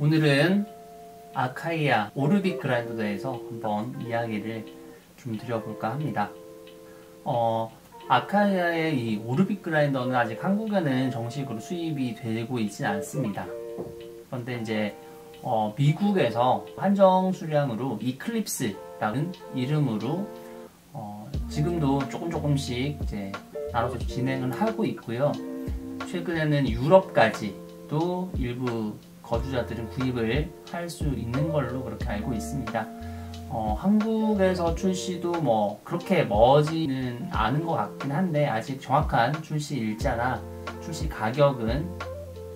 오늘은 아카이아 오르빅 그라인더에 대해서 한번 이야기를 좀 드려볼까 합니다. 아카이아의 이 오르빅 그라인더는 아직 한국에는 정식으로 수입이 되고 있진 않습니다. 그런데 이제 미국에서 한정 수량으로 이클립스라는 이름으로 지금도 조금씩 이제 나눠서 진행을 하고 있고요. 최근에는 유럽까지도 일부 거주자들은 구입을 할 수 있는 걸로 그렇게 알고 있습니다. 한국에서 출시도 뭐 그렇게 머지는 않은 것 같긴 한데 아직 정확한 출시 일자나 출시 가격은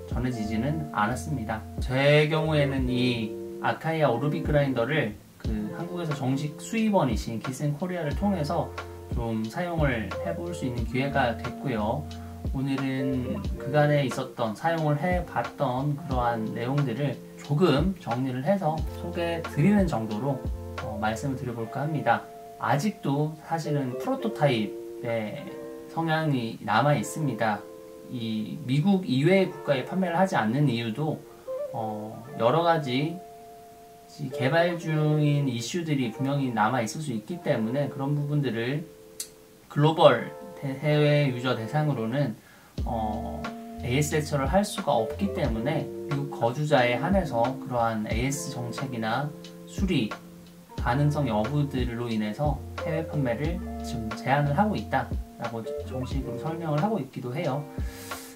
전해지지는 않았습니다. 제 경우에는 이 아카이아 오르빅 그라인더를 한국에서 정식 수입원이신 기센코리아를 통해서 좀 사용을 해볼 수 있는 기회가 됐고요. 오늘은 그간에 있었던 사용을 해봤던 그러한 내용들을 조금 정리를 해서 소개해 드리는 정도로 말씀을 드려볼까 합니다. 아직도 사실은 프로토타입의 성향이 남아 있습니다. 이 미국 이외의 국가에 판매를 하지 않는 이유도 여러 가지 개발 중인 이슈들이 분명히 남아 있을 수 있기 때문에 그런 부분들을 글로벌 해외 유저 대상으로는 AS 대처를 할 수가 없기 때문에 미국 거주자에 한해서 그러한 AS 정책이나 수리 가능성 여부들로 인해서 해외 판매를 지금 제한을 하고 있다라고 정식으로 설명을 하고 있기도 해요.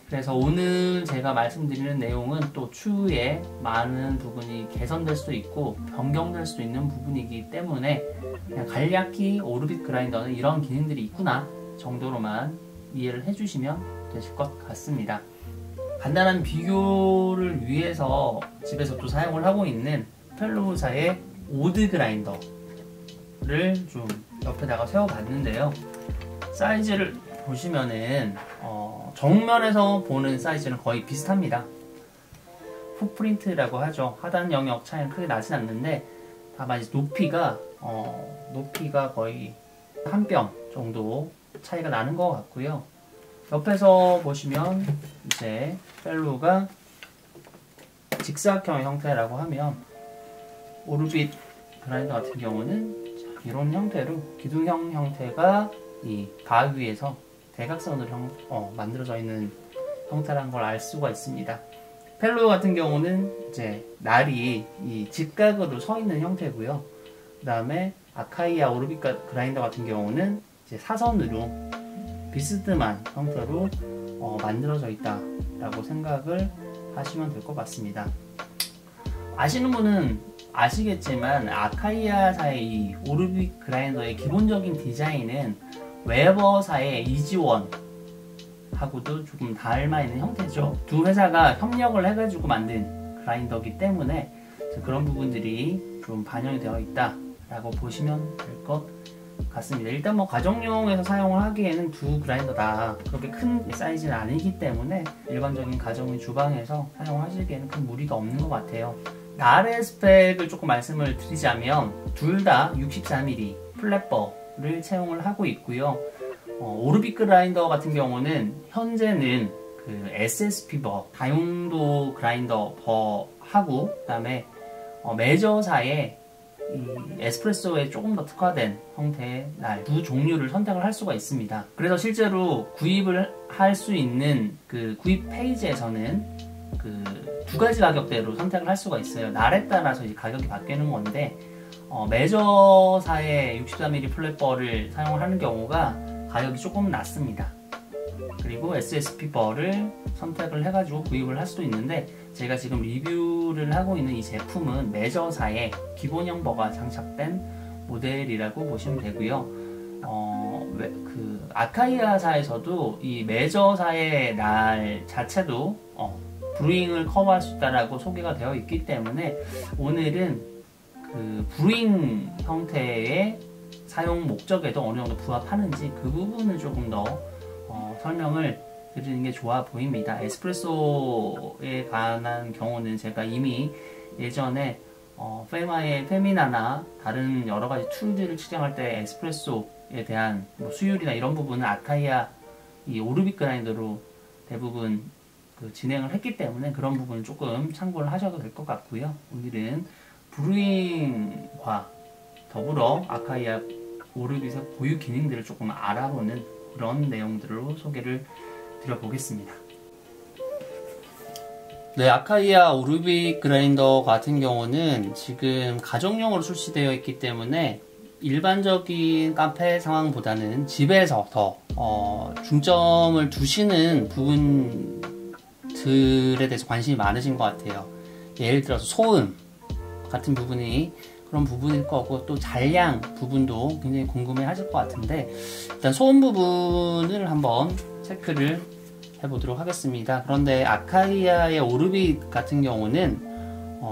그래서 오늘 제가 말씀드리는 내용은 또 추후에 많은 부분이 개선될 수도 있고 변경될 수도 있는 부분이기 때문에 그냥 간략히 오르빅 그라인더는 이런 기능들이 있구나 정도로만 이해를 해주시면 되실 것 같습니다. 간단한 비교를 위해서 집에서 또 사용을 하고 있는 펠로우사의 오드 그라인더를 좀 옆에다가 세워봤는데요. 사이즈를 보시면은 정면에서 보는 사이즈는 거의 비슷합니다. 풋프린트라고 하죠. 하단 영역 차이는 크게 나진 않는데 다만 이제 높이가 거의 한 뼘 정도 차이가 나는 것 같고요. 옆에서 보시면 이제 펠로우가 직사각형 형태라고 하면 오르빅 그라인더 같은 경우는 이런 형태로 기둥형 형태가 이 가위에서 대각선으로 만들어져 있는 형태라는 걸 알 수가 있습니다. 펠로우 같은 경우는 이제 날이 이 직각으로 서 있는 형태고요. 그 다음에 아카이아 오르빅 그라인더 같은 경우는 이제 사선으로 비스듬한 형태로 만들어져 있다라고 생각을 하시면 될 것 같습니다. 아시는 분은 아시겠지만 아카이아사의 이 오르빅 그라인더의 기본적인 디자인은 웨버사의 이지원하고도 조금 닮아있는 형태죠. 두 회사가 협력을 해가지고 만든 그라인더이기 때문에 그런 부분들이 좀 반영이 되어 있다라고 보시면 될 것 같습니다. 일단 뭐 가정용에서 사용을 하기에는 두 그라인더 다 그렇게 큰 사이즈는 아니기 때문에 일반적인 가정의 주방에서 사용하시기에는 큰 무리가 없는 것 같아요. 날의 스펙을 조금 말씀을 드리자면 둘 다 64mm 플랫버를 채용을 하고 있고요. 오르빅 그라인더 같은 경우는 현재는 그 SSP 버 다용도 그라인더 버하고 그 다음에 메저사의 이 에스프레소에 조금 더 특화된 형태의 날 두 종류를 선택을 할 수가 있습니다. 그래서 실제로 구입을 할 수 있는 그 구입 페이지에서는 그 두 가지 가격대로 선택을 할 수가 있어요. 날에 따라서 이제 가격이 바뀌는 건데 메저사의 64mm 플랫버를 사용을 하는 경우가 가격이 조금 낮습니다. 그리고 SSP 버를 선택을 해가지고 구입을 할 수도 있는데 제가 지금 리뷰를 하고 있는 이 제품은 메저사의 기본형 버가 장착된 모델이라고 보시면 되고요. 그 아카이아사에서도 이 메저사의 날 자체도 브루잉을 커버할 수 있다라고 소개가 되어 있기 때문에 오늘은 그 브루잉 형태의 사용 목적에도 어느 정도 부합하는지 그 부분을 조금 더 설명을 드리는 게 좋아 보입니다. 에스프레소에 관한 경우는 제가 이미 예전에 페마의 페미나나 다른 여러 가지 툴들을 측정할 때 에스프레소에 대한 뭐 수율이나 이런 부분은 아카이아 이 오르빅 그라인더로 대부분 진행을 했기 때문에 그런 부분을 조금 참고를 하셔도 될 것 같고요. 오늘은 브루잉과 더불어 아카이아 오르빗의 고유 기능들을 조금 알아보는 그런 내용들로 소개를 드려보겠습니다. 네, 아카이아 오르빗 그라인더 같은 경우는 지금 가정용으로 출시되어 있기 때문에 일반적인 카페 상황보다는 집에서 더 중점을 두시는 부분들에 대해서 관심이 많으신 것 같아요. 예를 들어서 소음 같은 부분이 그런 부분일 거고, 또 잔량 부분도 굉장히 궁금해 하실 것 같은데, 일단 소음 부분을 한번 체크를 해보도록 하겠습니다. 그런데 아카이아의 오르빗 같은 경우는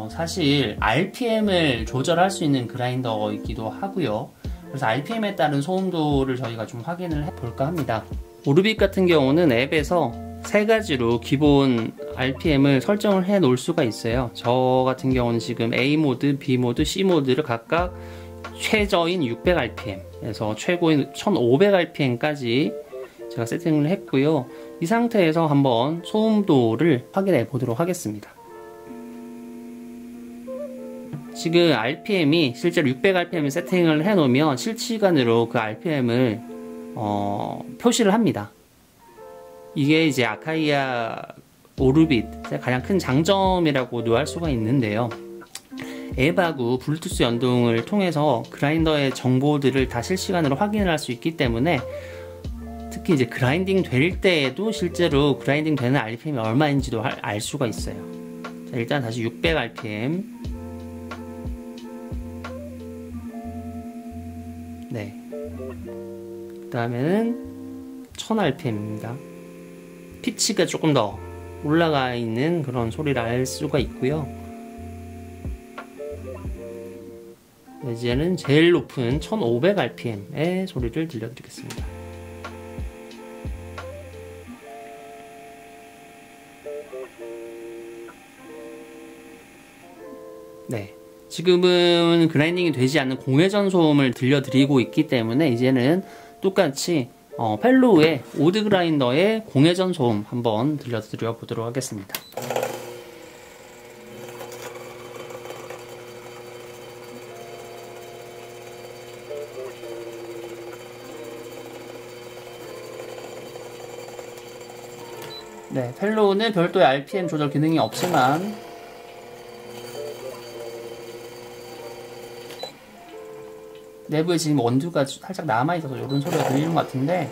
사실 RPM을 조절할 수 있는 그라인더이기도 하고요. 그래서 RPM에 따른 소음도를 저희가 좀 확인을 해볼까 합니다. 오르빗 같은 경우는 앱에서 세 가지로 기본 RPM을 설정을 해 놓을 수가 있어요. 저 같은 경우는 지금 A 모드, B 모드, C 모드를 각각 최저인 600rpm에서 최고인 1500rpm까지 제가 세팅을 했고요. 이 상태에서 한번 소음도를 확인해 보도록 하겠습니다. 지금 RPM이 실제로 600rpm 세팅을 해 놓으면 실시간으로 그 RPM을 표시를 합니다. 이게 이제 아카이아 오르빗의 가장 큰 장점이라고도 할 수가 있는데요. 앱하고 블루투스 연동을 통해서 그라인더의 정보들을 다 실시간으로 확인을 할 수 있기 때문에 특히 이제 그라인딩 될 때에도 실제로 그라인딩 되는 RPM이 얼마인지도 알 수가 있어요. 자, 일단 다시 600rpm. 네. 그 다음에는 1000rpm입니다. 피치가 조금 더 올라가 있는 그런 소리를 알 수가 있고요. 이제는 제일 높은 1500rpm의 소리를 들려드리겠습니다. 네, 지금은 그라인딩이 되지 않는 공회전 소음을 들려드리고 있기 때문에 이제는 똑같이 펠로우의 오드 그라인더의 공회전 소음 한번 들려드려 보도록 하겠습니다. 네, 펠로우는 별도의 RPM 조절 기능이 없지만 내부에 지금 원두가 살짝 남아있어서 이런 소리가 들리는 것 같은데,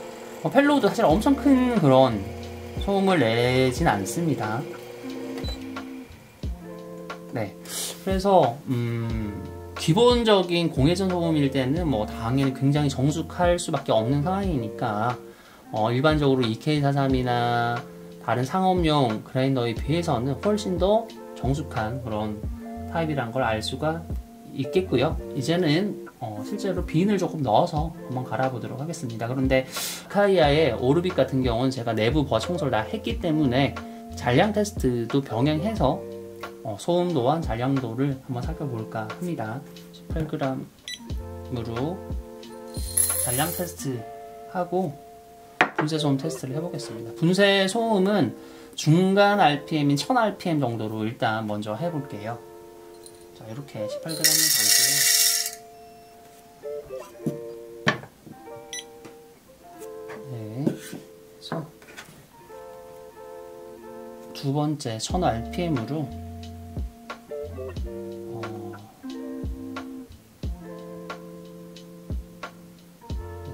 펠로우도 사실 엄청 큰 그런 소음을 내진 않습니다. 네, 그래서 기본적인 공회전 소음일 때는 뭐 당연히 굉장히 정숙할 수밖에 없는 상황이니까 일반적으로 EK43이나 다른 상업용 그라인더에 비해서는 훨씬 더 정숙한 그런 타입이란 걸 알 수가 있겠고요. 이제는 실제로 빈을 조금 넣어서 한번 갈아보도록 하겠습니다. 그런데 아카이아의 오르빗 같은 경우는 제가 내부 청소를 다 했기 때문에 잔량 테스트도 병행해서 소음도와 잔량도를 한번 살펴볼까 합니다. 18g으로 잔량 테스트 하고 분쇄 소음 테스트를 해보겠습니다. 분쇄 소음은 중간 RPM인 1000rpm 정도로 일단 먼저 해볼게요. 자, 이렇게 18g을 담고요. 네, 그래서 두 번째 1000rpm으로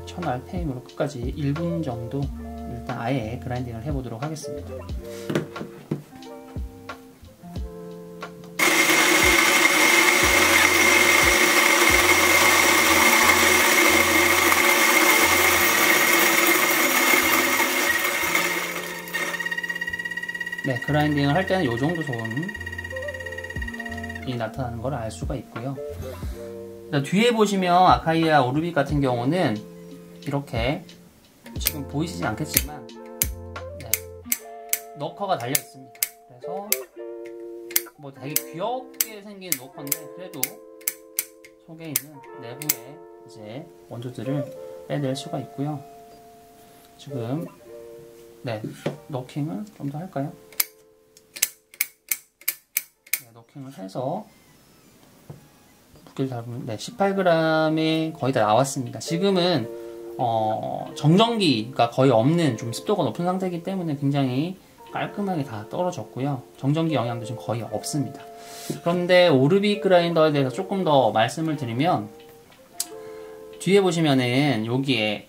1000rpm으로 끝까지 1분 정도 일단 아예 그라인딩을 해보도록 하겠습니다. 네, 그라인딩을 할 때는 이 정도 소음이 나타나는 걸 알 수가 있고요. 뒤에 보시면 아카이아 오르빗 같은 경우는 이렇게 지금 보이시지 않겠지만 네, 너커가 달려 있습니다. 그래서 뭐 되게 귀엽게 생긴 너커인데 그래도 속에 있는 내부에 이제 원두들을 빼낼 수가 있고요. 지금 네, 너킹을 좀 더 할까요? 워킹을 해서 무게를 잡으면 18g이 거의 다 나왔습니다. 지금은 정전기가 거의 없는 좀 습도가 높은 상태이기 때문에 굉장히 깔끔하게 다 떨어졌고요. 정전기 영향도 지금 거의 없습니다. 그런데 오르빅 그라인더에 대해서 조금 더 말씀을 드리면, 뒤에 보시면은 여기에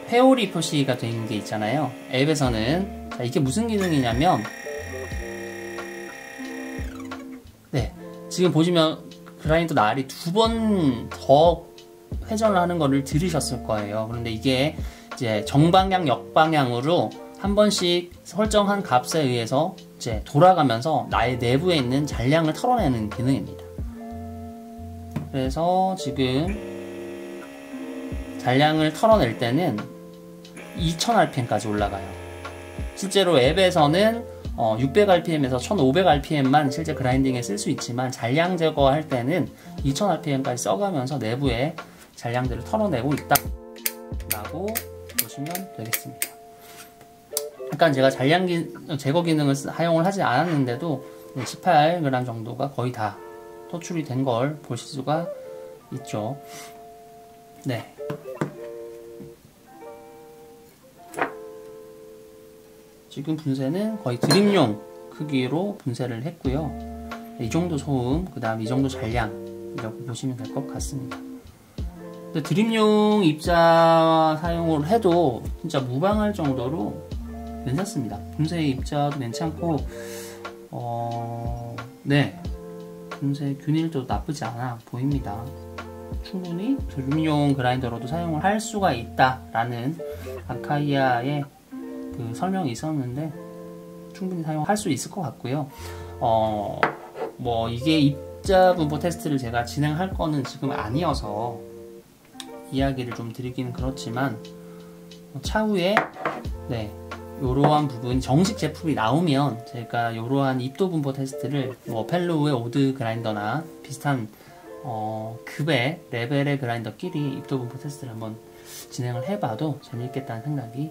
회오리 표시가 되어 있는 게 있잖아요. 앱에서는. 자, 이게 무슨 기능이냐면, 네, 지금 보시면 그라인더 날이 2번 더 회전을 하는 거를 들으셨을 거예요. 그런데 이게 이제 정방향, 역방향으로 한 번씩 설정한 값에 의해서 이제 돌아가면서 나의 내부에 있는 잔량을 털어내는 기능입니다. 그래서 지금 잔량을 털어낼 때는 2000rpm까지 올라가요. 실제로 앱에서는 600rpm에서 1500rpm만 실제 그라인딩에 쓸 수 있지만, 잔량 제거할 때는 2000rpm까지 써가면서 내부에 잔량들을 털어내고 있다 라고 보시면 되겠습니다. 약간 제가 잔량 제거 기능을 사용을 하지 않았는데도 18g 정도가 거의 다 토출이 된 걸 보실 수가 있죠. 네. 지금 분쇄는 거의 드림용 크기로 분쇄를 했고요. 이 정도 소음, 그 다음 이 정도 잔량이라고 보시면 될 것 같습니다. 드림용 입자 사용을 해도 진짜 무방할 정도로 괜찮습니다. 분쇄 입자도 괜찮고, 네, 분쇄 균일도 나쁘지 않아 보입니다. 충분히 드림용 그라인더로도 사용을 할 수가 있다라는 아카이아의 그 설명이 있었는데, 충분히 사용할 수 있을 것 같고요. 뭐 이게 입자 분포 테스트를 제가 진행할 거는 지금 아니어서 이야기를 좀 드리기는 그렇지만, 차후에 네, 요러한 부분 정식 제품이 나오면 제가 요러한 입도 분포 테스트를 뭐 펠로우의 오드 그라인더나 비슷한 급의 레벨의 그라인더끼리 입도 분포 테스트를 한번 진행을 해봐도 재밌겠다는 생각이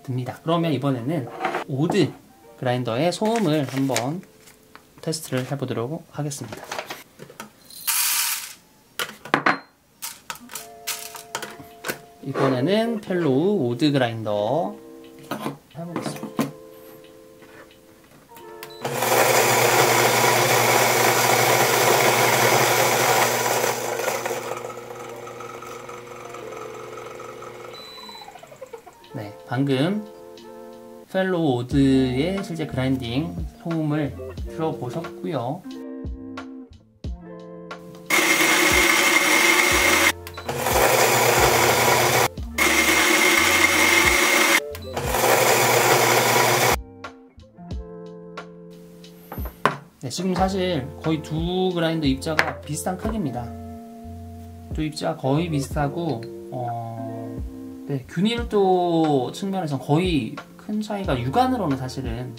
듭니다. 그러면 이번에는 오드 그라인더의 소음을 한번 테스트를 해보도록 하겠습니다. 이번에는 펠로우 오드 그라인더 해보겠습니다. 네, 방금 펠로우 오드의 실제 그라인딩 소음을 들어보셨고요. 네, 지금 사실 거의 두 그라인더 입자가 비슷한 크기입니다. 두 입자 거의 비슷하고, 네, 균일도 측면에서 거의 큰 차이가 육안으로는 사실은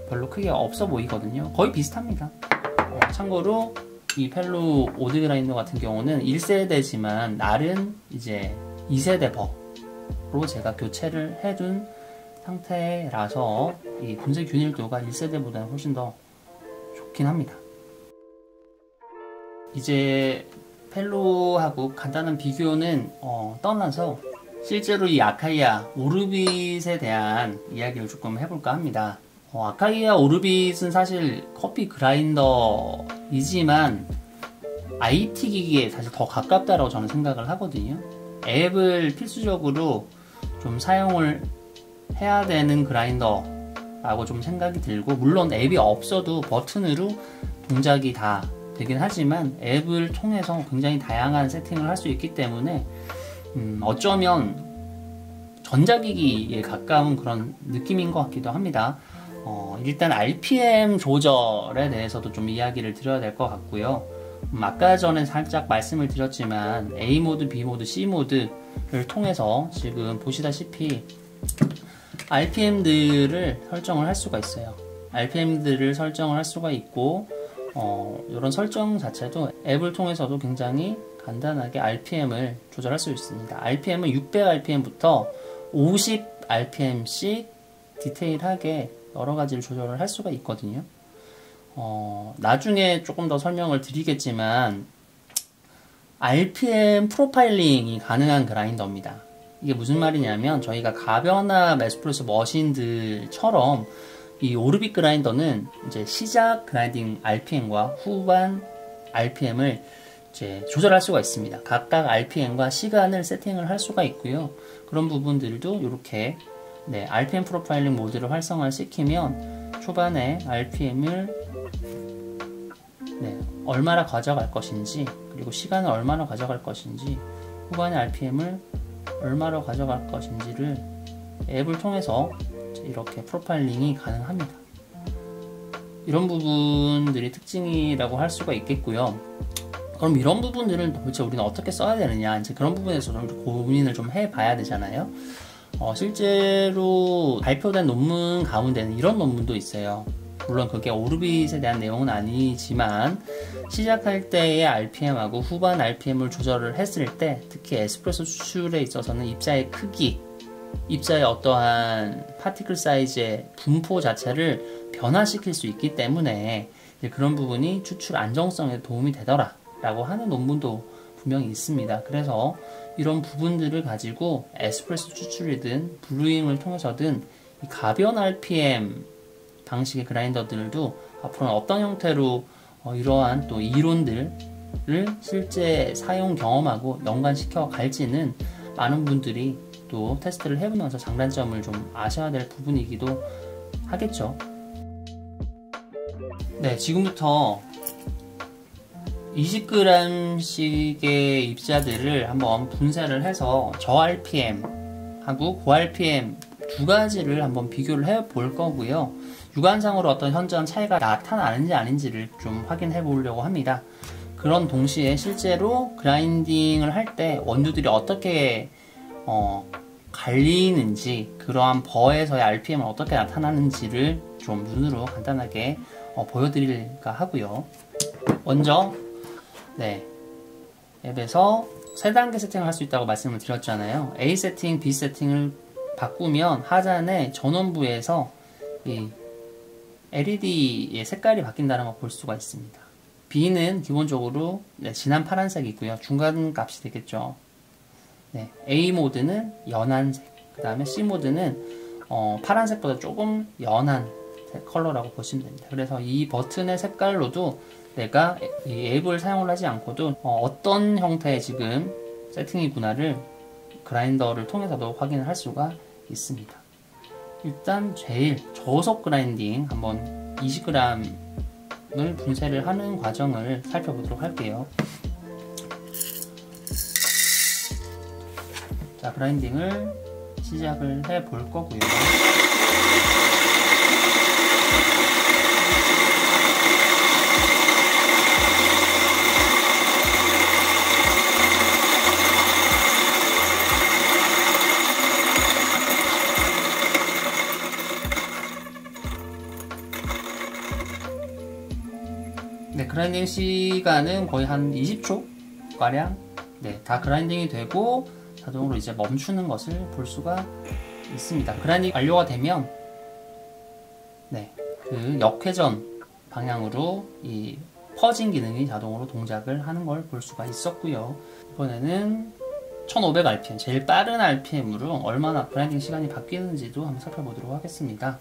별로 크게 없어 보이거든요. 거의 비슷합니다. 참고로 이 펠로우 오드 그라인더 같은 경우는 1세대지만 날은 이제 2세대 버로 제가 교체를 해둔 상태라서 이 분쇄 균일도가 1세대보다는 훨씬 더 좋긴 합니다. 이제 펠로우하고 간단한 비교는 떠나서 실제로 이 아카이아 오르빗에 대한 이야기를 조금 해볼까 합니다. 아카이아 오르빗은 사실 커피 그라인더이지만 IT 기기에 사실 더 가깝다고 저는 생각을 하거든요. 앱을 필수적으로 좀 사용을 해야 되는 그라인더라고 좀 생각이 들고, 물론 앱이 없어도 버튼으로 동작이 다 되긴 하지만 앱을 통해서 굉장히 다양한 세팅을 할 수 있기 때문에 어쩌면 전자기기에 가까운 그런 느낌인 것 같기도 합니다. 일단 RPM 조절에 대해서도 좀 이야기를 드려야 될 것 같고요. 아까 전에 살짝 말씀을 드렸지만 A모드, B모드, C모드를 통해서 지금 보시다시피 RPM들을 설정을 할 수가 있어요. RPM들을 설정을 할 수가 있고, 이런 설정 자체도 앱을 통해서도 굉장히 간단하게 RPM을 조절할 수 있습니다. RPM은 600rpm부터 50rpm씩 디테일하게 여러 가지를 조절을 할 수가 있거든요. 나중에 조금 더 설명을 드리겠지만 RPM 프로파일링이 가능한 그라인더입니다. 이게 무슨 말이냐면 저희가 가변압 에스프레소 머신들처럼 이 오르빅 그라인더는 이제 시작 그라인딩 RPM과 후반 RPM을 이제 조절할 수가 있습니다. 각각 RPM과 시간을 세팅을 할 수가 있고요. 그런 부분들도 이렇게 RPM 프로파일링 모드를 활성화 시키면 초반에 RPM을 얼마나 가져갈 것인지, 그리고 시간을 얼마나 가져갈 것인지, 후반에 RPM을 얼마나 가져갈 것인지를 앱을 통해서 이렇게 프로파일링이 가능합니다. 이런 부분들이 특징이라고 할 수가 있겠고요. 그럼 이런 부분들을 도대체 우리는 어떻게 써야 되느냐, 이제 그런 부분에서 좀 고민을 좀 해봐야 되잖아요. 실제로 발표된 논문 가운데는 이런 논문도 있어요. 물론 그게 오르빗에 대한 내용은 아니지만 시작할 때의 RPM하고 후반 RPM을 조절을 했을 때, 특히 에스프레소 추출에 있어서는 입자의 크기, 입자의 어떠한 파티클 사이즈의 분포 자체를 변화시킬 수 있기 때문에 그런 부분이 추출 안정성에 도움이 되더라 라고 하는 논문도 분명히 있습니다. 그래서 이런 부분들을 가지고 에스프레소 추출이든 브루잉을 통해서든 이 가변 RPM 방식의 그라인더들도 앞으로는 어떤 형태로 이러한 또 이론들을 실제 사용 경험하고 연관시켜 갈지는 많은 분들이 또 테스트를 해보면서 장단점을 좀 아셔야 될 부분이기도 하겠죠. 네, 지금부터 20g씩의 입자들을 한번 분쇄를 해서 저 RPM 하고 고 RPM 두 가지를 한번 비교를 해 볼 거고요. 육안상으로 어떤 현저한 차이가 나타나는지 아닌지를 좀 확인해 보려고 합니다. 그런 동시에 실제로 그라인딩을 할 때 원두들이 어떻게 갈리는지, 그러한 버에서의 RPM은 어떻게 나타나는지를 좀 눈으로 간단하게 보여드릴까 하고요. 먼저 앱에서 3단계 세팅을 할 수 있다고 말씀을 드렸잖아요. A 세팅, B 세팅을 바꾸면 하단의 전원부에서 이 LED의 색깔이 바뀐다는 걸 볼 수가 있습니다. B는 기본적으로 진한 파란색이고요. 중간 값이 되겠죠. A 모드는 연한색, 그 다음에 C 모드는 파란색보다 조금 연한 컬러라고 보시면 됩니다. 그래서 이 버튼의 색깔로도 내가 이 앱을 사용을 하지 않고도 어떤 형태의 지금 세팅이구나를 그라인더를 통해서도 확인을 할 수가 있습니다. 일단 제일 저속 그라인딩 한번 20g을 분쇄를 하는 과정을 살펴보도록 할게요. 자, 그라인딩을 시작을 해 볼 거고요. 그라인딩 시간은 거의 한 20초 가량 다 그라인딩이 되고 자동으로 이제 멈추는 것을 볼 수가 있습니다. 그라인딩 완료가 되면 그 역회전 방향으로 이 퍼징 기능이 자동으로 동작을 하는 걸 볼 수가 있었고요. 이번에는 1500rpm, 제일 빠른 RPM으로 얼마나 그라인딩 시간이 바뀌는지도 한번 살펴보도록 하겠습니다.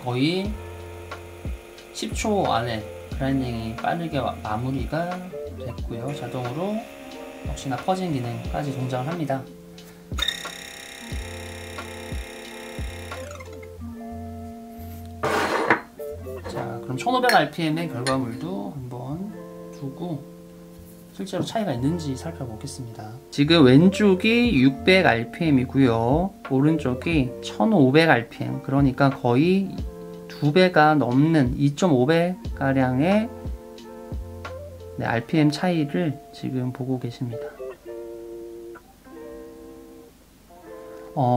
거의 10초 안에 그라인딩이 빠르게 마무리가 됐고요. 자동으로 역시나 퍼징 기능까지 동작을 합니다. 자, 그럼 1500rpm의 결과물도 한번 두고 실제로 차이가 있는지 살펴보겠습니다. 지금 왼쪽이 600rpm이고요. 오른쪽이 1500rpm. 그러니까 거의 2배가 넘는 2.5배가량의 RPM 차이를 지금 보고 계십니다.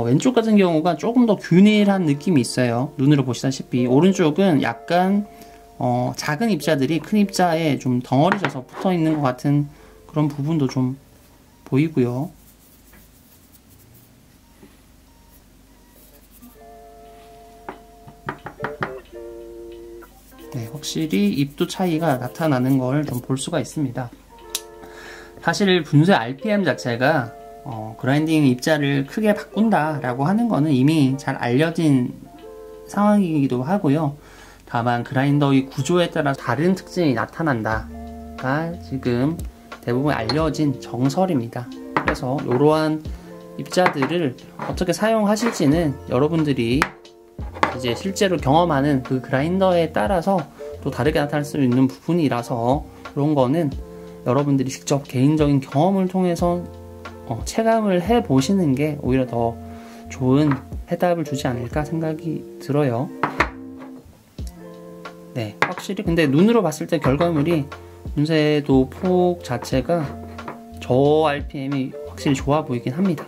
왼쪽 같은 경우가 조금 더 균일한 느낌이 있어요. 눈으로 보시다시피 오른쪽은 약간 작은 입자들이 큰 입자에 좀 덩어리져서 붙어 있는 것 같은 그런 부분도 좀 보이고요. 네, 확실히 입도 차이가 나타나는 걸 좀 볼 수가 있습니다. 사실 분쇄 RPM 자체가 그라인딩 입자를 크게 바꾼다 라고 하는 거는 이미 잘 알려진 상황이기도 하고요. 다만 그라인더의 구조에 따라 다른 특징이 나타난다가 지금 대부분 알려진 정설입니다. 그래서 이러한 입자들을 어떻게 사용하실지는 여러분들이 이제 실제로 경험하는 그 그라인더에 따라서 또 다르게 나타날 수 있는 부분이라서 그런 거는 여러분들이 직접 개인적인 경험을 통해서 체감을 해 보시는 게 오히려 더 좋은 해답을 주지 않을까 생각이 들어요. 네, 확실히 근데 눈으로 봤을 때 결과물이 분쇄도 폭 자체가 저 RPM이 확실히 좋아 보이긴 합니다.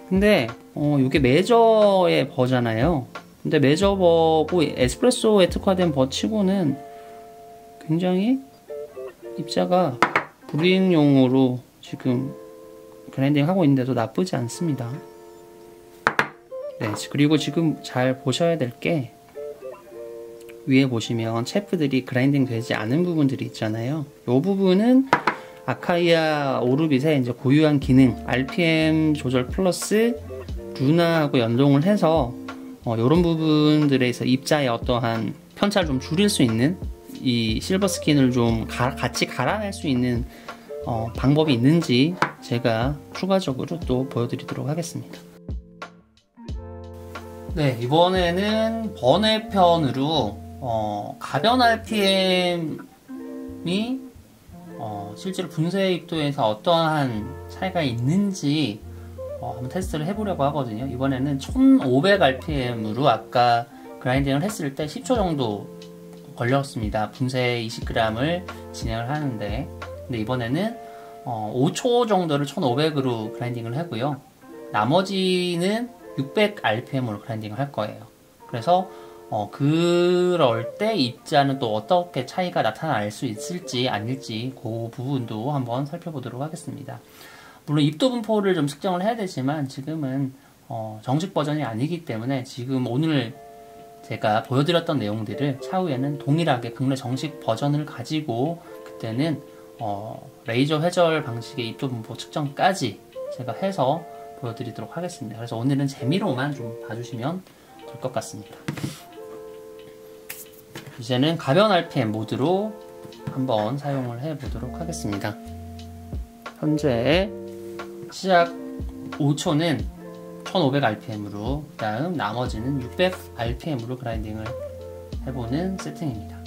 근데 이게 메저의 버잖아요. 근데 메저버고 에스프레소에 특화된 버치고는 굉장히 입자가 브링용으로 지금 그라인딩 하고 있는데도 나쁘지 않습니다. 네, 그리고 지금 잘 보셔야 될 게 위에 보시면 체프들이 그라인딩 되지 않은 부분들이 있잖아요. 이 부분은 아카이아 오르빗의 이제 고유한 기능 RPM 조절 플러스 루나하고 연동을 해서 이런 부분들에서 입자의 어떠한 편차를 좀 줄일 수 있는 이 실버 스킨을 좀 같이 갈아낼 수 있는 방법이 있는지 제가 추가적으로 또 보여드리도록 하겠습니다. 네, 이번에는 번외편으로 가변 RPM이 실제로 분쇄 입도에서 어떠한 차이가 있는지 한번 테스트를 해보려고 하거든요. 이번에는 1500rpm으로 아까 그라인딩을 했을 때 10초 정도 걸렸습니다. 분쇄 20g을 진행을 하는데, 근데 이번에는 5초 정도를 1500으로 그라인딩을 하고요. 나머지는 600rpm으로 그라인딩을 할 거예요. 그래서 그럴 때 입자는 또 어떻게 차이가 나타날 수 있을지 아닐지 그 부분도 한번 살펴보도록 하겠습니다. 물론 입도 분포를 좀 측정을 해야 되지만 지금은 정식 버전이 아니기 때문에 지금 오늘 제가 보여드렸던 내용들을 차후에는 동일하게 국내 정식 버전을 가지고 그때는 레이저 회절 방식의 입도 분포 측정까지 제가 해서 보여드리도록 하겠습니다. 그래서 오늘은 재미로만 좀 봐주시면 될 것 같습니다. 이제는 가변 RPM 모드로 한번 사용을 해 보도록 하겠습니다. 현재 시작 5초는 1500rpm으로, 그 다음 나머지는 600rpm으로 그라인딩을 해보는 세팅입니다.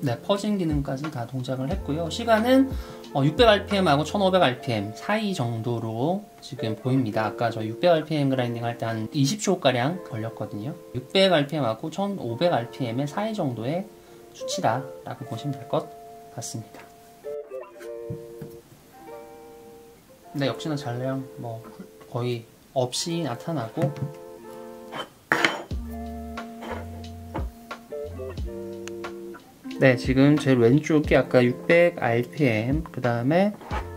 네, 퍼진 기능까지 다 동작을 했고요. 시간은 600rpm하고 1500rpm 사이 정도로 지금 보입니다. 아까 저 600rpm 그라인딩 할 때 한 20초가량 걸렸거든요. 600rpm하고 1500rpm의 사이 정도의 수치다 라고 보시면 될 것 같습니다. 네, 역시나 잔량 뭐 거의 없이 나타나고, 네, 지금 제일 왼쪽이 아까 600rpm, 그 다음에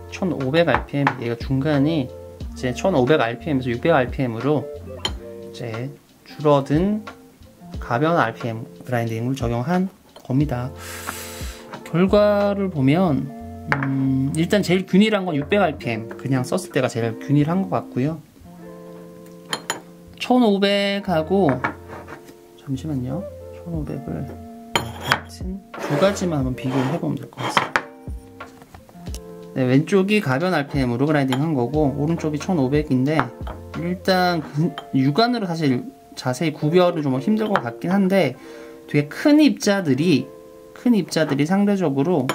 1500rpm, 얘가 중간이 이제 1500rpm에서 600rpm으로 이제 줄어든 가변 rpm 그라인딩을 적용한 겁니다. 결과를 보면 일단 제일 균일한 건 600rpm 그냥 썼을 때가 제일 균일한 것 같고요. 1500하고 잠시만요, 1500을 같은 두 가지만 한번 비교를 해보면 될 것 같습니다. 네, 왼쪽이 가변 RPM으로 그라인딩 한 거고 오른쪽이 1500인데 일단 육안으로 사실 자세히 구별을 좀 힘들 것 같긴 한데 되게 큰 입자들이 상대적으로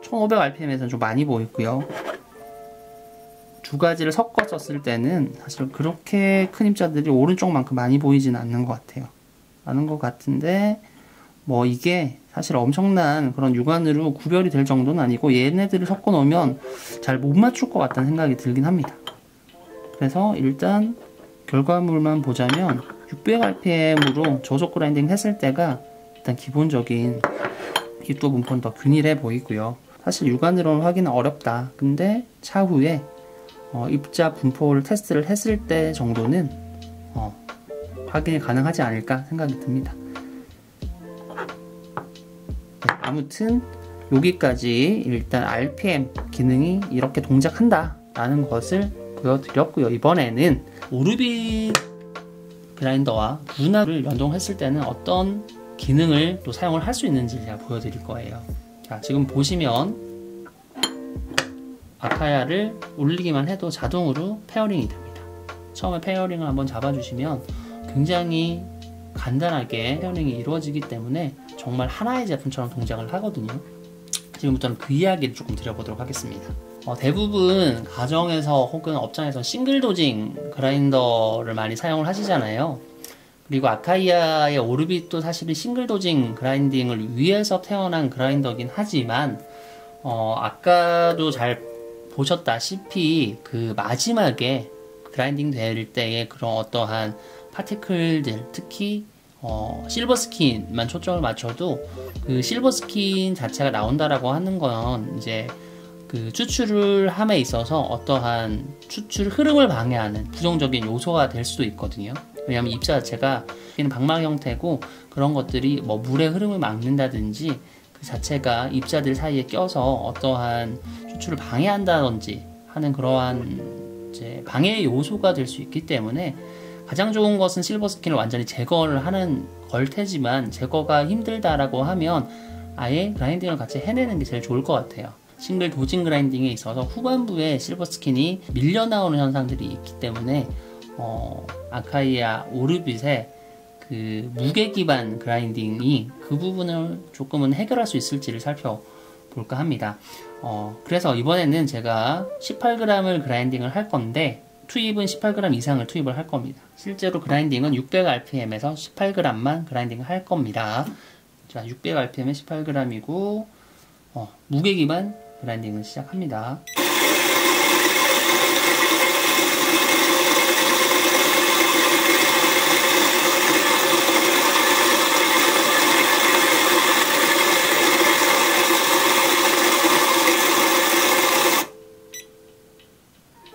1500rpm에서는 좀 많이 보이고요. 두 가지를 섞었었을 때는 사실 그렇게 큰 입자들이 오른쪽만큼 많이 보이지는 않는 것 같아요. 않은 것 같은데 뭐 이게 사실 엄청난 그런 육안으로 구별이 될 정도는 아니고 얘네들을 섞어 놓으면 잘 못 맞출 것 같다는 생각이 들긴 합니다. 그래서 일단 결과물만 보자면 600rpm으로 저속 그라인딩 했을 때가 일단 기본적인 입도 분포는 더 균일해 보이고요. 사실 육안으로는 확인은 어렵다. 근데 차후에 입자 분포를 테스트를 했을 때 정도는 확인이 가능하지 않을까 생각이 듭니다. 네, 아무튼 여기까지 일단 RPM 기능이 이렇게 동작한다 라는 것을 보여드렸고요. 이번에는 오르빗 그라인더와 루나를 연동했을 때는 어떤 기능을 또 사용을 할 수 있는지 제가 보여드릴 거예요. 자, 지금 보시면 아카야를 올리기만 해도 자동으로 페어링이 됩니다. 처음에 페어링을 한번 잡아주시면 굉장히 간단하게 페어링이 이루어지기 때문에 정말 하나의 제품처럼 동작을 하거든요. 지금부터는 그 이야기를 조금 드려보도록 하겠습니다. 대부분 가정에서 혹은 업장에서 싱글 도징 그라인더를 많이 사용을 하시잖아요. 그리고 아카이아의 오르빗도 사실은 싱글 도징 그라인딩을 위해서 태어난 그라인더긴 하지만 아까도 잘 보셨다시피 그 마지막에 그라인딩 될 때의 그런 어떠한 파티클들, 특히 실버 스킨만 초점을 맞춰도 그 실버 스킨 자체가 나온다라고 하는 건 이제 그 추출을 함에 있어서 어떠한 추출 흐름을 방해하는 부정적인 요소가 될 수도 있거든요. 왜냐하면 입자 자체가 방망 형태고 그런 것들이 뭐 물의 흐름을 막는다든지 그 자체가 입자들 사이에 껴서 어떠한 추출을 방해한다든지 하는 그러한 이제 방해 요소가 될 수 있기 때문에 가장 좋은 것은 실버 스킨을 완전히 제거를 하는 걸 테지만 제거가 힘들다라고 하면 아예 그라인딩을 같이 해내는 게 제일 좋을 것 같아요. 싱글 도징 그라인딩에 있어서 후반부에 실버 스킨이 밀려 나오는 현상들이 있기 때문에 아카이아 오르빗의 그 무게 기반 그라인딩이 그 부분을 조금은 해결할 수 있을지를 살펴볼까 합니다. 그래서 이번에는 제가 18g을 그라인딩을 할 건데 투입은 18g 이상을 투입을 할 겁니다. 실제로 그라인딩은 600rpm에서 18g만 그라인딩을 할 겁니다. 자, 600rpm에 18g이고 무게 기반 그라인딩을 시작합니다.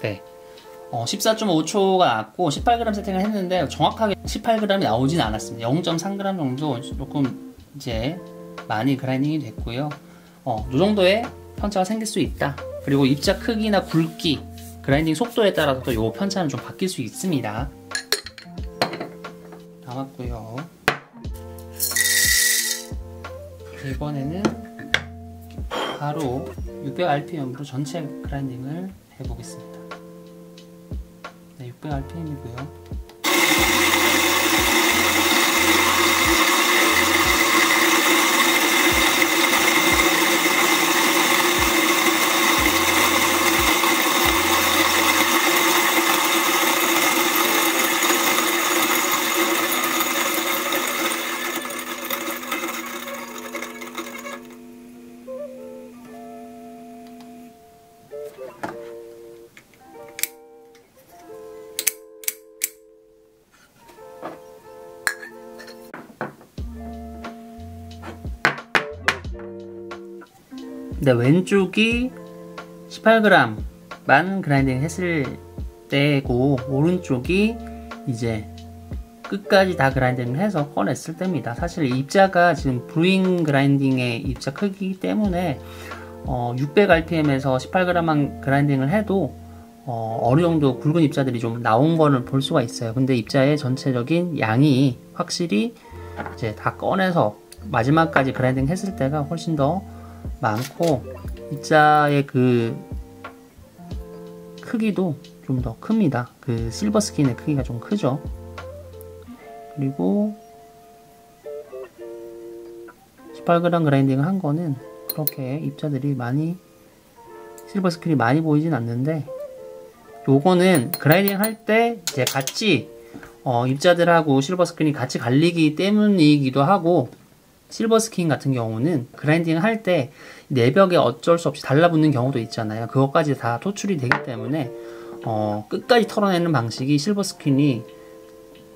네. 14.5초가 나왔고 18g 세팅을 했는데 정확하게 18g이 나오진 않았습니다. 0.3g 정도 조금 이제 많이 그라인딩이 됐고요. 이 정도의 편차가 생길 수 있다. 그리고 입자 크기나 굵기, 그라인딩 속도에 따라서 이 편차는 좀 바뀔 수 있습니다. 남았고요. 이번에는 바로 600rpm으로 전체 그라인딩을 해보겠습니다. 네, 600rpm이고요. 근데 왼쪽이 18g만 그라인딩 했을 때고 오른쪽이 이제 끝까지 다 그라인딩을 해서 꺼냈을 때입니다. 사실 입자가 지금 브루잉 그라인딩의 입자 크기이기 때문에 600rpm에서 18g만 그라인딩을 해도 어느 정도 굵은 입자들이 좀 나온 거를 볼 수가 있어요. 근데 입자의 전체적인 양이 확실히 이제 다 꺼내서 마지막까지 그라인딩 했을 때가 훨씬 더 많고 입자의 그 크기도 좀 더 큽니다. 그 실버 스킨의 크기가 좀 크죠. 그리고 18g 그라인딩을 한 거는 그렇게 입자들이 많이 실버 스킨이 많이 보이진 않는데 요거는 그라인딩 할 때 이제 같이 입자들하고 실버 스크린이 같이 갈리기 때문이기도 하고, 실버 스킨 같은 경우는 그라인딩 할 때 내벽에 어쩔 수 없이 달라붙는 경우도 있잖아요. 그것까지 다 토출이 되기 때문에 끝까지 털어내는 방식이 실버 스킨이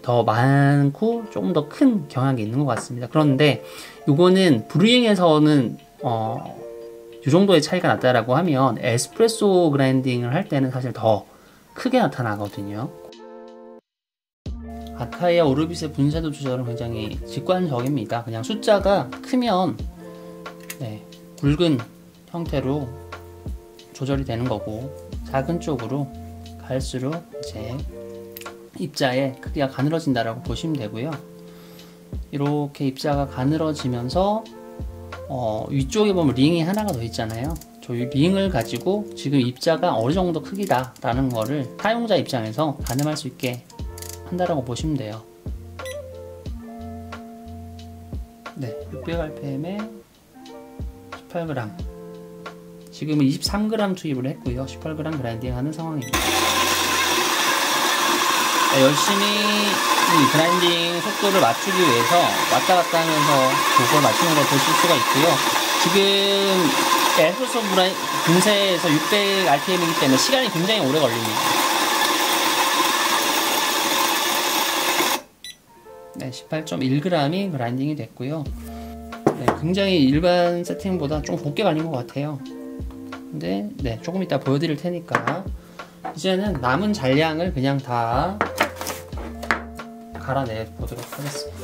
더 많고 조금 더 큰 경향이 있는 것 같습니다. 그런데 요거는 브루잉에서는 이 정도의 차이가 났다라고 하면 에스프레소 그라인딩을 할 때는 사실 더 크게 나타나거든요. 아카이아 오르빗의 분쇄도 조절은 굉장히 직관적입니다. 그냥 숫자가 크면 굵은 형태로 조절이 되는 거고, 작은 쪽으로 갈수록 이제 입자의 크기가 가늘어진다라고 보시면 되고요. 이렇게 입자가 가늘어지면서 위쪽에 보면 링이 하나가 더 있잖아요. 저희 링을 가지고 지금 입자가 어느 정도 크기다 라는 거를 사용자 입장에서 가늠할 수 있게 한다라고 보시면 돼요. 네, 600rpm에 18g, 지금은 23g 투입을 했고요. 18g 그라인딩 하는 상황입니다. 열심히 이 그라인딩 속도를 맞추기 위해서 왔다 갔다 하면서 그걸 맞추는 걸 보실 수가 있고요. 지금 에스프레소 분쇄에서 600rpm이기 때문에 시간이 굉장히 오래 걸립니다. 네, 18.1g이 그라인딩이 됐고요. 네, 굉장히 일반 세팅보다 좀 곱게 갈린 것 같아요. 근데 조금 이따 보여드릴 테니까 이제는 남은 잔량을 그냥 다 갈아내 보도록 하겠습니다.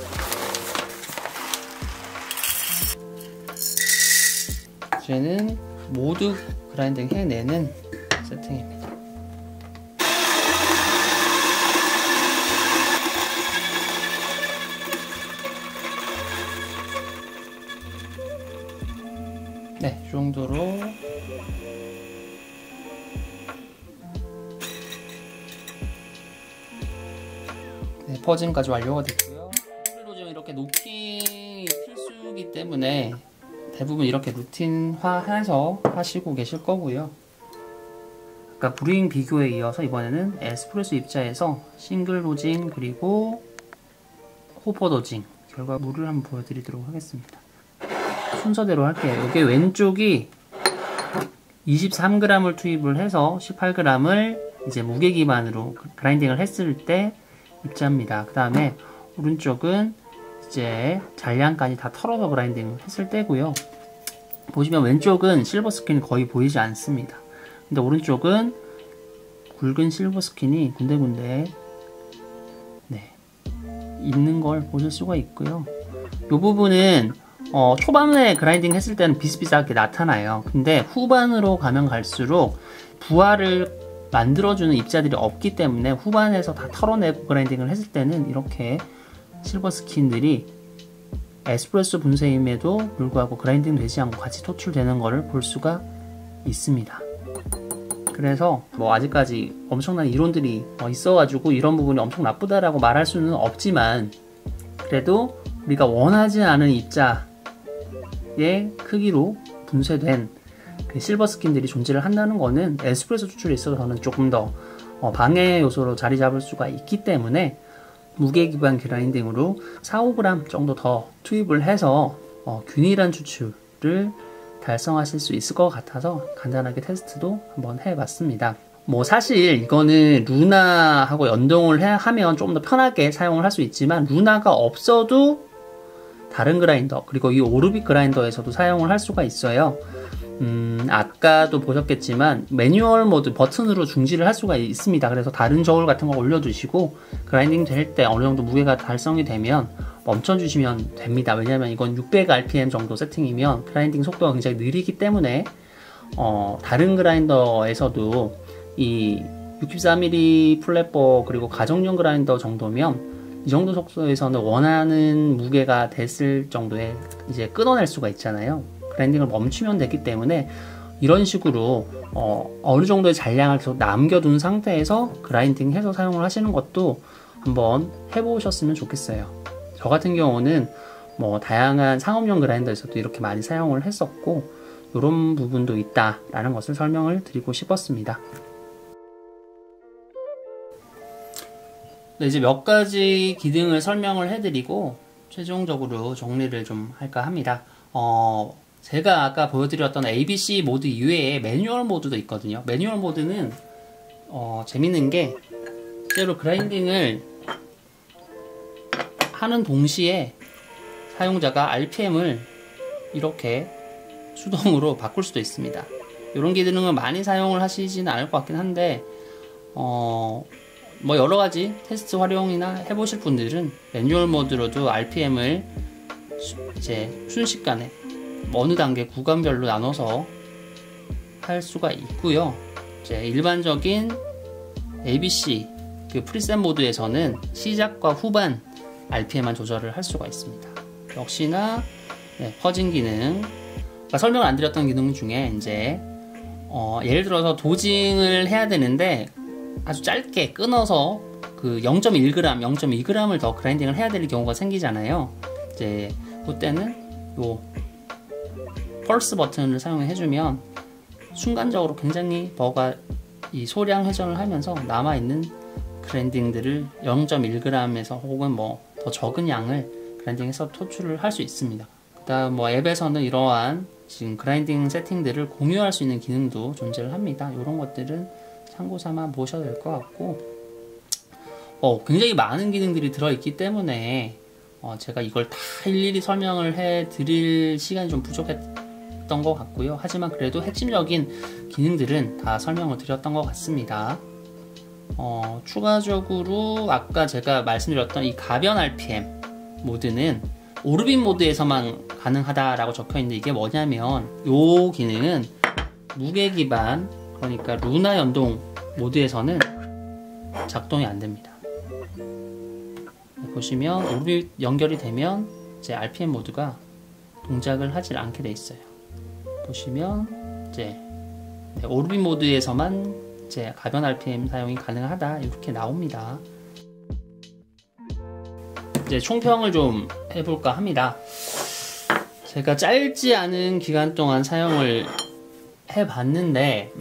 이제는 모두 그라인딩 해내는 세팅입니다. 네, 이 정도로 퍼즐까지 완료가 됐고요. 좀 이렇게 루틴이 필수이기 때문에 대부분 이렇게 루틴화해서 하시고 계실 거고요. 아까 브루잉 비교에 이어서 이번에는 에스프레소 입자에서 싱글 도징 그리고 호퍼 도징 결과물을 한번 보여드리도록 하겠습니다. 순서대로 할게요. 이게 왼쪽이 23g을 투입을 해서 18g을 이제 무게 기반으로 그라인딩을 했을 때 입자입니다. 그 다음에 오른쪽은 이제 잔량까지 다 털어서 그라인딩 했을 때고요. 보시면 왼쪽은 실버 스킨이 거의 보이지 않습니다. 근데 오른쪽은 굵은 실버 스킨이 군데군데 있는 걸 보실 수가 있고요. 이 부분은 초반에 그라인딩 했을 때는 비슷비슷하게 나타나요. 근데 후반으로 가면 갈수록 부하를 만들어주는 입자들이 없기 때문에 후반에서 다 털어내고 그라인딩을 했을 때는 이렇게 실버 스킨들이 에스프레소 분쇄임에도 불구하고 그라인딩 되지 않고 같이 토출되는 것을 볼 수가 있습니다. 그래서 아직까지 엄청난 이론들이 있어가지고 이런 부분이 엄청 나쁘다라고 말할 수는 없지만, 그래도 우리가 원하지 않은 입자의 크기로 분쇄된 그 실버 스킨들이 존재를 한다는 거는 에스프레소 추출에 있어서는 조금 더 방해 요소로 자리 잡을 수가 있기 때문에 무게 기반 그라인딩으로 4-5g 정도 더 투입을 해서 균일한 추출을 달성하실 수 있을 것 같아서 간단하게 테스트도 한번 해봤습니다. 사실 이거는 루나하고 연동을 하면 조금 더 편하게 사용을 할 수 있지만, 루나가 없어도 다른 그라인더, 그리고 이 오르빗 그라인더에서도 사용을 할 수가 있어요. 아까도 보셨겠지만 매뉴얼 모드 버튼으로 중지를 할 수가 있습니다. 그래서 다른 저울 같은 거 올려두시고 그라인딩 될 때 어느 정도 무게가 달성이 되면 멈춰주시면 됩니다. 왜냐하면 이건 600rpm 정도 세팅이면 그라인딩 속도가 굉장히 느리기 때문에 다른 그라인더에서도 이 63mm 플랫버 그리고 가정용 그라인더 정도면 이 정도 속도에서는 원하는 무게가 됐을 정도에 이제 끊어낼 수가 있잖아요. 그라인딩을 멈추면 되기 때문에 이런 식으로 어느 정도의 잔량을 계속 남겨둔 상태에서 그라인딩 해서 사용을 하시는 것도 한번 해보셨으면 좋겠어요. 저 같은 경우는 다양한 상업용 그라인더에서도 이렇게 많이 사용을 했었고, 이런 부분도 있다라는 것을 설명을 드리고 싶었습니다. 네, 이제 몇 가지 기능을 설명을 해드리고 최종적으로 정리를 좀 할까 합니다. 제가 아까 보여드렸던 ABC 모드 이외에 매뉴얼 모드도 있거든요. 매뉴얼 모드는 재밌는 게 실제로 그라인딩을 하는 동시에 사용자가 RPM을 이렇게 수동으로 바꿀 수도 있습니다. 이런 기능을 많이 사용을 하시지는 않을 것 같긴 한데 뭐 여러가지 테스트 활용이나 해보실 분들은 매뉴얼 모드로도 RPM을 이제 순식간에 어느 단계 구간별로 나눠서 할 수가 있고요. 이제 일반적인 ABC 그 프리셋 모드에서는 시작과 후반 RPM만 조절을 할 수가 있습니다. 역시나 퍼진 기능, 설명을 안 드렸던 기능 중에 이제 예를 들어서 도징을 해야 되는데 아주 짧게 끊어서 그 0.1g, 0.2g을 더 그라인딩을 해야 될 경우가 생기잖아요. 이제 그때는 요 펄스 버튼을 사용해주면 순간적으로 굉장히 버가 이 소량 회전을 하면서 남아있는 그라인딩들을 0.1g에서 혹은 뭐 더 적은 양을 그라인딩해서 토출을 할 수 있습니다. 그 다음 뭐 앱에서는 이러한 지금 그라인딩 세팅들을 공유할 수 있는 기능도 존재를 합니다. 이런 것들은 참고 삼아 보셔도 될 것 같고 굉장히 많은 기능들이 들어있기 때문에 제가 이걸 다 일일이 설명을 해 드릴 시간이 좀 부족했던 것 같고요. 하지만 그래도 핵심적인 기능들은 다 설명을 드렸던 것 같습니다. 추가적으로 아까 제가 말씀드렸던 이 가변 RPM 모드는 오르빗 모드에서만 가능하다라고 적혀있는데 이게 뭐냐면 이 기능은 무게 기반, 그러니까 루나 연동 모드에서는 작동이 안됩니다. 보시면 오르빗 연결이 되면 이제 RPM 모드가 동작을 하지 않게 돼 있어요. 보시면 이제 오르빗 모드에서만 이제 가변 RPM 사용이 가능하다 이렇게 나옵니다. 이제 총평을 좀 해볼까 합니다. 제가 짧지 않은 기간 동안 사용을 해봤는데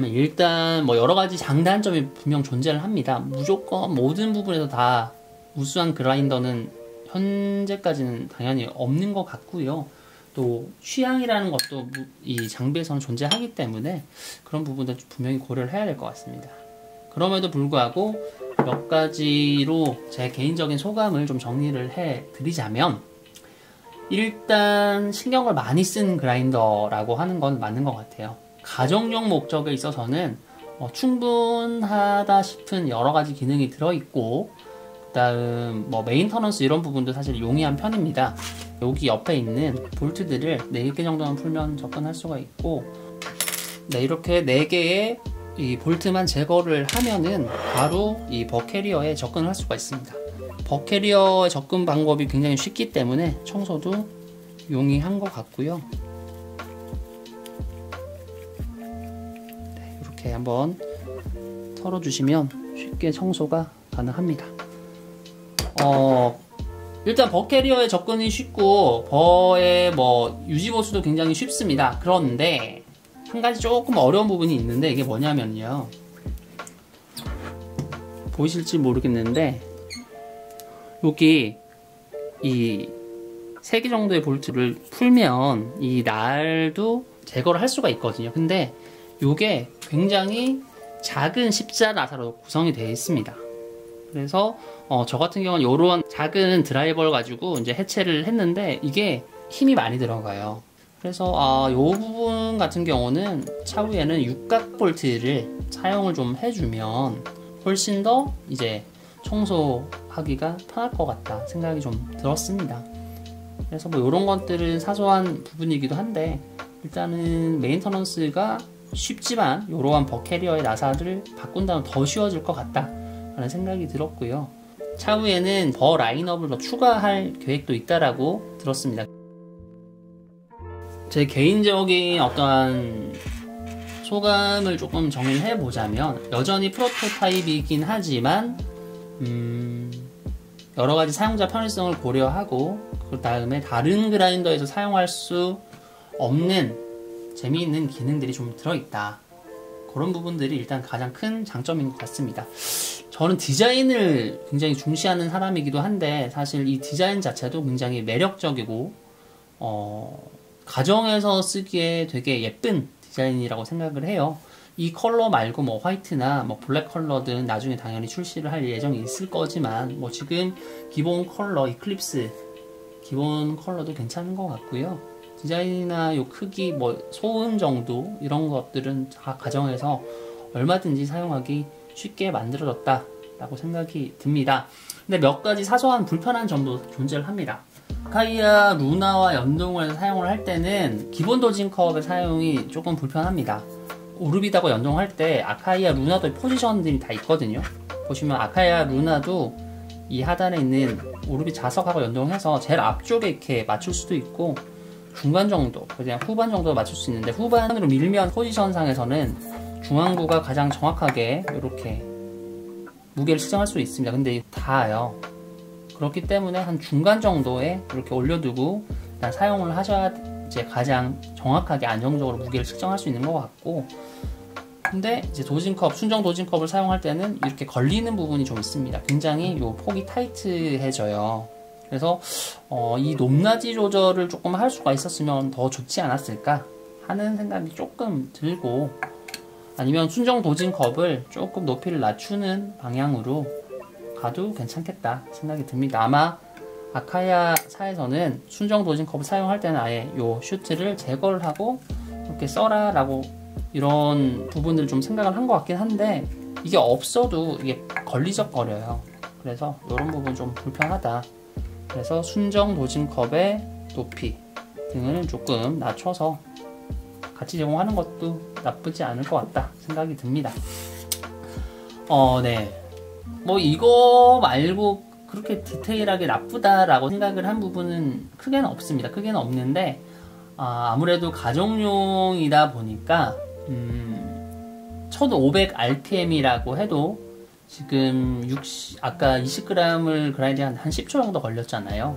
일단 뭐 여러가지 장단점이 분명 존재를 합니다. 무조건 모든 부분에서 다 우수한 그라인더는 현재까지는 당연히 없는 것 같고요. 또 취향이라는 것도 이 장비에서는 존재하기 때문에 그런 부분도 분명히 고려를 해야 될 것 같습니다. 그럼에도 불구하고 몇 가지로 제 개인적인 소감을 좀 정리를 해 드리자면, 일단 신경을 많이 쓴 그라인더라고 하는 건 맞는 것 같아요. 가정용 목적에 있어서는 충분하다 싶은 여러가지 기능이 들어있고, 그 다음 뭐 메인터넌스 이런 부분도 사실 용이한 편입니다. 여기 옆에 있는 볼트들을 4개 정도만 풀면 접근할 수가 있고, 이렇게 4개의 이 볼트만 제거를 하면은 바로 이 버캐리어에 접근을 할 수가 있습니다. 버캐리어의 접근 방법이 굉장히 쉽기 때문에 청소도 용이한 것 같고요. 이렇게 한번 털어주시면 쉽게 청소가 가능합니다. 일단 버캐리어의 접근이 쉽고 버의 뭐 유지보수도 굉장히 쉽습니다. 그런데 한 가지 조금 어려운 부분이 있는데, 이게 뭐냐면요, 보이실지 모르겠는데 여기 이 3개 정도의 볼트를 풀면 이 날도 제거를 할 수가 있거든요. 근데 이게 굉장히 작은 십자 나사로 구성이 되어 있습니다. 그래서 저 같은 경우는 이런 작은 드라이버를 가지고 이제 해체를 했는데 이게 힘이 많이 들어가요. 그래서 이 부분 같은 경우는 차후에는 육각 볼트를 사용을 좀 해주면 훨씬 더 이제 청소하기가 편할 것 같다 생각이 좀 들었습니다. 그래서 뭐 이런 것들은 사소한 부분이기도 한데, 일단은 메인터넌스가 쉽지만 이러한 버캐리어의 나사를 바꾼다면 더 쉬워질 것 같다 라는 생각이 들었고요. 차후에는 버 라인업을 더 추가할 계획도 있다라고 들었습니다. 제 개인적인 어떠한 소감을 조금 정리를 해보자면, 여전히 프로토타입이긴 하지만 여러가지 사용자 편의성을 고려하고 그 다음에 다른 그라인더에서 사용할 수 없는 재미있는 기능들이 좀 들어있다. 그런 부분들이 일단 가장 큰 장점인 것 같습니다. 저는 디자인을 굉장히 중시하는 사람이기도 한데 사실 이 디자인 자체도 굉장히 매력적이고 가정에서 쓰기에 되게 예쁜 디자인이라고 생각을 해요. 이 컬러 말고 뭐 화이트나 뭐 블랙 컬러든 나중에 당연히 출시를 할 예정이 있을 거지만 뭐 지금 기본 컬러 이클립스 기본 컬러도 괜찮은 것 같고요. 디자인이나 요 크기 뭐 소음 정도 이런 것들은 다 가정에서 얼마든지 사용하기 쉽게 만들어졌다 라고 생각이 듭니다. 근데 몇 가지 사소한 불편한 점도 존재를 합니다. 아카이아 루나와 연동을 해서 사용을 할 때는 기본 도징컵의 사용이 조금 불편합니다. 오르빗하고 연동할 때 아카이아 루나도 포지션들이 다 있거든요. 보시면 아카이아 루나도 이 하단에 있는 오르빗 자석하고 연동해서 제일 앞쪽에 이렇게 맞출 수도 있고 중간 정도, 그냥 후반 정도 맞출 수 있는데 후반으로 밀면 포지션상에서는 중앙부가 가장 정확하게 이렇게 무게를 측정할 수 있습니다. 근데 닿아요. 그렇기 때문에 한 중간 정도에 이렇게 올려두고 일단 사용을 하셔야 이제 가장 정확하게 안정적으로 무게를 측정할 수 있는 것 같고, 근데 이제 도징컵, 순정 도징컵을 사용할 때는 이렇게 걸리는 부분이 좀 있습니다. 굉장히 요 폭이 타이트해져요. 그래서 이 높낮이 조절을 조금 할 수가 있었으면 더 좋지 않았을까 하는 생각이 조금 들고, 아니면 순정 도징컵을 조금 높이를 낮추는 방향으로 가도 괜찮겠다 생각이 듭니다. 아마 아카야사에서는 순정 도징컵을 사용할 때는 아예 요 슈트를 제거를 하고 이렇게 써라 라고 이런 부분들을 좀 생각을 한 것 같긴 한데, 이게 없어도 이게 걸리적거려요. 그래서 이런 부분 좀 불편하다. 그래서 순정 도징컵의 높이 등을 조금 낮춰서 같이 제공하는 것도 나쁘지 않을 것 같다 생각이 듭니다. 네. 뭐 이거 말고 그렇게 디테일하게 나쁘다라고 생각을 한 부분은 크게는 없습니다. 크게는 없는데 아무래도 가정용이다 보니까 1500rpm이라고 해도 지금 아까 20g을 그라인딩 한 10초 정도 걸렸잖아요.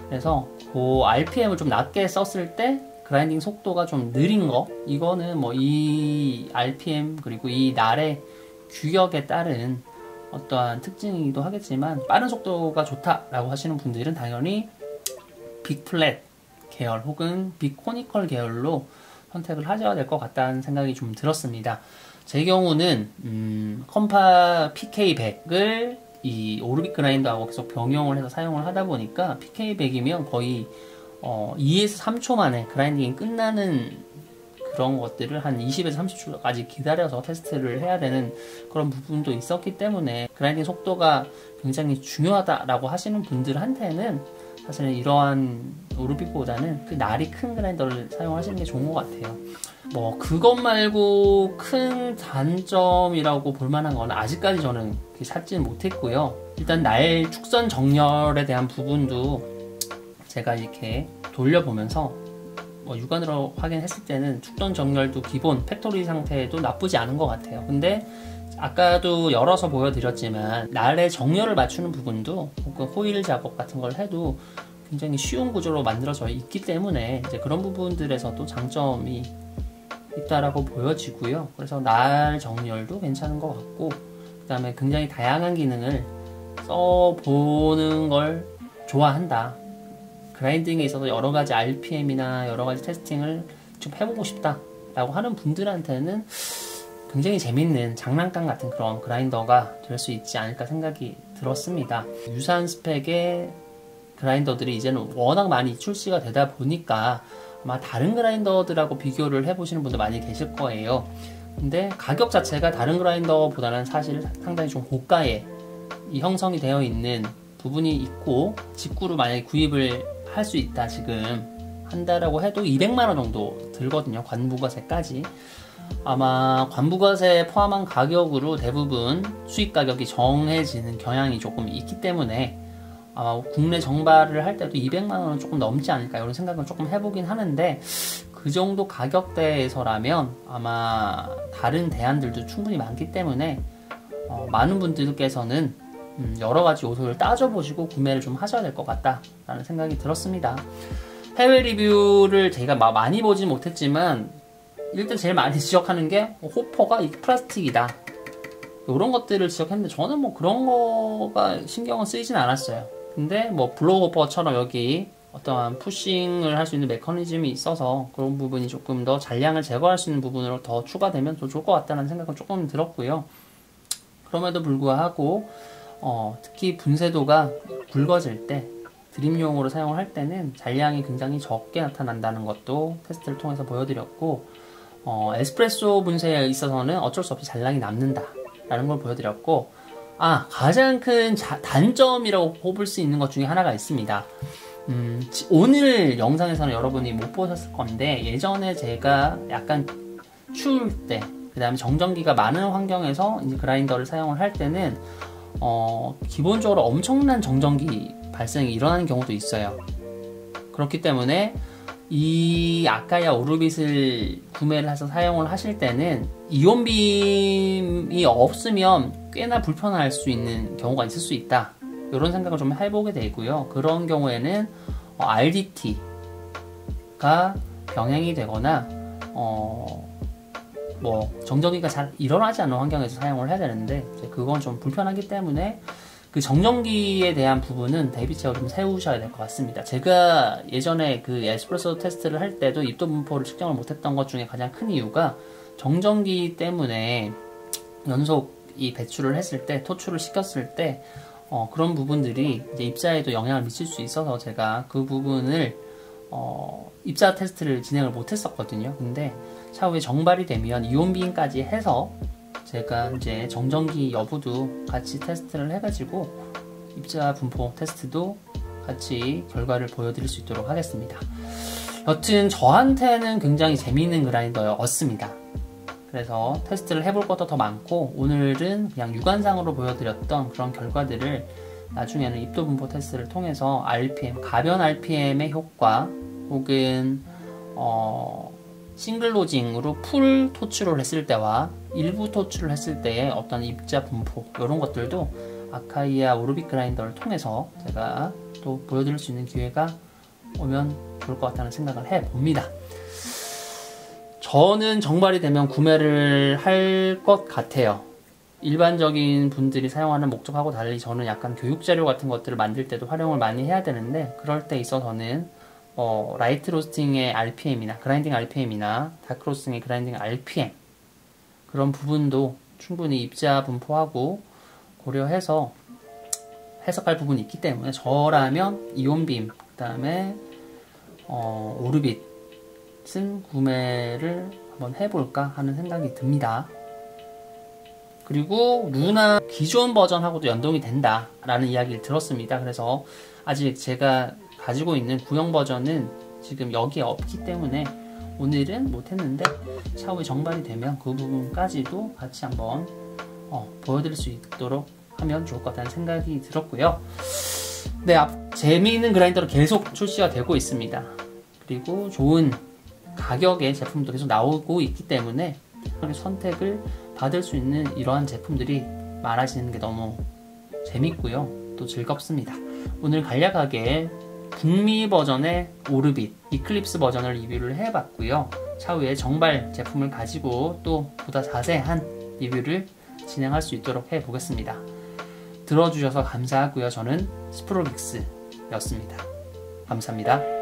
그래서 그 rpm을 좀 낮게 썼을 때 그라인딩 속도가 좀 느린 거, 이거는 뭐 이 rpm 그리고 이 날의 규격에 따른 어떠한 특징이기도 하겠지만, 빠른 속도가 좋다라고 하시는 분들은 당연히 빅 플랫 계열 혹은 빅 코니컬 계열로 선택을 하셔야 될 것 같다는 생각이 좀 들었습니다. 제 경우는 컴파 PK100을 이 오르빗 그라인더하고 계속 병용을 해서 사용을 하다 보니까 PK100이면 거의 2에서 3초 만에 그라인딩이 끝나는 그런 것들을 한 20에서 30초까지 기다려서 테스트를 해야 되는 그런 부분도 있었기 때문에 그라인딩 속도가 굉장히 중요하다라고 하시는 분들한테는 사실은 이러한 오르빗보다는 그 날이 큰 그라인더를 사용하시는 게 좋은 것 같아요. 뭐 그것 말고 큰 단점이라고 볼만한 건 아직까지 저는 찾지는 못했고요. 일단 날 축선 정렬에 대한 부분도 제가 이렇게 돌려보면서 육안으로 확인했을 때는 축선 정렬도 기본 팩토리 상태도 나쁘지 않은 것 같아요. 근데 아까도 열어서 보여드렸지만 날의 정렬을 맞추는 부분도 혹은 호일 작업 같은 걸 해도 굉장히 쉬운 구조로 만들어져 있기 때문에 이제 그런 부분들에서도 장점이 있다라고 보여지고요. 그래서 날 정렬도 괜찮은 것 같고, 그 다음에 굉장히 다양한 기능을 써보는 걸 좋아한다. 그라인딩에 있어서 여러가지 RPM이나 여러가지 테스팅을 좀 해보고 싶다 라고 하는 분들한테는 굉장히 재밌는 장난감 같은 그런 그라인더가 될 수 있지 않을까 생각이 들었습니다. 유사한 스펙의 그라인더들이 이제는 워낙 많이 출시가 되다 보니까 아마 다른 그라인더들하고 비교를 해보시는 분들 많이 계실 거예요. 근데 가격 자체가 다른 그라인더보다는 사실 상당히 좀 고가에 이 형성이 되어 있는 부분이 있고, 직구로 만약에 구입을 할 수 있다 지금 한다라고 해도 200만원 정도 들거든요. 관부가세까지. 아마 관부가세 포함한 가격으로 대부분 수입 가격이 정해지는 경향이 조금 있기 때문에 아마 국내 정발을 할 때도 200만원은 조금 넘지 않을까 이런 생각을 조금 해보긴 하는데, 그 정도 가격대에서라면 아마 다른 대안들도 충분히 많기 때문에 많은 분들께서는 여러가지 요소를 따져보시고 구매를 좀 하셔야 될 것 같다 라는 생각이 들었습니다. 해외 리뷰를 제가 많이 보진 못했지만 일단 제일 많이 지적하는 게 호퍼가 이 플라스틱이다. 이런 것들을 지적했는데 저는 뭐 그런 거가 신경은 쓰이진 않았어요. 근데 뭐 블로우 호퍼처럼 여기 어떠한 푸싱을 할 수 있는 메커니즘이 있어서 그런 부분이 조금 더 잔량을 제거할 수 있는 부분으로 더 추가되면 더 좋을 것 같다는 생각은 조금 들었고요. 그럼에도 불구하고 특히 분쇄도가 굵어질 때 드림용으로 사용을 할 때는 잔량이 굉장히 적게 나타난다는 것도 테스트를 통해서 보여드렸고, 에스프레소 분쇄에 있어서는 어쩔 수 없이 잔량이 남는다 라는 걸 보여드렸고, 가장 큰 단점이라고 꼽을 수 있는 것 중에 하나가 있습니다. 오늘 영상에서는 여러분이 못 보셨을 건데, 예전에 제가 약간 추울 때, 그 다음에 정전기가 많은 환경에서 이제 그라인더를 사용을 할 때는 기본적으로 엄청난 정전기 발생이 일어나는 경우도 있어요. 그렇기 때문에 이 아카이아 오르빗을 구매를 해서 사용을 하실 때는 이온빔이 없으면 꽤나 불편할 수 있는 경우가 있을 수 있다, 이런 생각을 좀 해보게 되고요. 그런 경우에는 RDT가 병행이 되거나 뭐 정전기가 잘 일어나지 않는 환경에서 사용을 해야 되는데, 그건 좀 불편하기 때문에 그 정전기에 대한 부분은 대비책을 좀 세우셔야 될 것 같습니다. 제가 예전에 그 에스프레소 테스트를 할 때도 입도 분포를 측정을 못했던 것 중에 가장 큰 이유가 정전기 때문에 연속 이 배출을 했을 때, 토출을 시켰을 때 그런 부분들이 이제 입자에도 영향을 미칠 수 있어서 제가 그 부분을 입자 테스트를 진행을 못했었거든요. 근데 차후에 정발이 되면 이온빔까지 해서 제가 이제 정전기 여부도 같이 테스트를 해가지고 입자 분포 테스트도 같이 결과를 보여드릴 수 있도록 하겠습니다. 여튼 저한테는 굉장히 재미있는 그라인더였습니다. 그래서 테스트를 해볼 것도 더 많고, 오늘은 그냥 육안상으로 보여드렸던 그런 결과들을 나중에는 입도 분포 테스트를 통해서 RPM, 가변 RPM의 효과, 혹은 싱글 로징으로 풀 토출을 했을 때와 일부 토출을 했을 때의 어떤 입자 분포, 이런 것들도 아카이아 오르빗 그라인더를 통해서 제가 또 보여드릴 수 있는 기회가 오면 좋을 것 같다는 생각을 해봅니다. 저는 정발이 되면 구매를 할 것 같아요. 일반적인 분들이 사용하는 목적하고 달리 저는 약간 교육자료 같은 것들을 만들 때도 활용을 많이 해야 되는데, 그럴 때 있어서는 라이트 로스팅의 RPM이나 그라인딩 RPM이나 다크 로스팅의 그라인딩 RPM, 그런 부분도 충분히 입자 분포하고 고려해서 해석할 부분이 있기 때문에 저라면 이온빔, 그 다음에 오르빗은 구매를 한번 해볼까 하는 생각이 듭니다. 그리고 루나 기존 버전하고도 연동이 된다 라는 이야기를 들었습니다. 그래서 아직 제가 가지고 있는 구형 버전은 지금 여기에 없기 때문에 오늘은 못했는데, 차후에 정발이 되면 그 부분까지도 같이 한번 보여드릴 수 있도록 하면 좋을 것 같다는 생각이 들었고요. 네, 재미있는 그라인더로 계속 출시가 되고 있습니다. 그리고 좋은 가격의 제품도 계속 나오고 있기 때문에 선택을 받을 수 있는 이러한 제품들이 많아지는 게 너무 재밌고요, 또 즐겁습니다. 오늘 간략하게 북미 버전의 오르빗, 이클립스 버전을 리뷰를 해봤고요. 차후에 정발 제품을 가지고 또 보다 자세한 리뷰를 진행할 수 있도록 해보겠습니다. 들어주셔서 감사하고요. 저는 스프로빅스였습니다. 감사합니다.